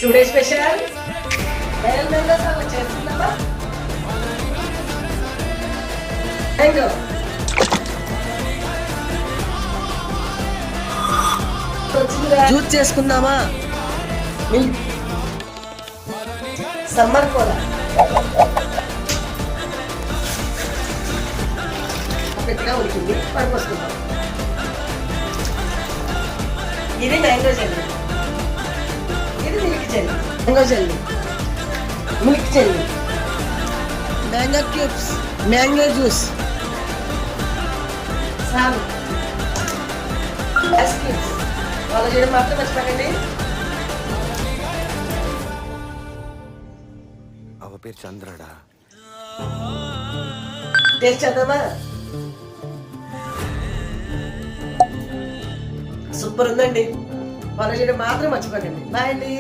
Today special bell మెంగోస్ అలా చేస్తున్నావా mango juice చేసుకుందామా మిల్క్ సమ్మర్ కోలా పెద్దగా ఉడికింది పడిపోసుకుందాం. ఇది మ్యాంగో జెల్లీ, ఇది milk jelly. Mango jelly, milk jelly, mango cubes, mango juice, సాల్, ఐస్ క్యూబ్స్. వాళ్ళు చేయడం మాత్రం మర్చిపోకండి. అవ పేరు చంద్రడా. టేస్ట్ చేద్దామా? సూపర్ ఉందండి. వాళ్ళు చేయడం మాత్రం మర్చిపోకండి. బాయ్ అండి.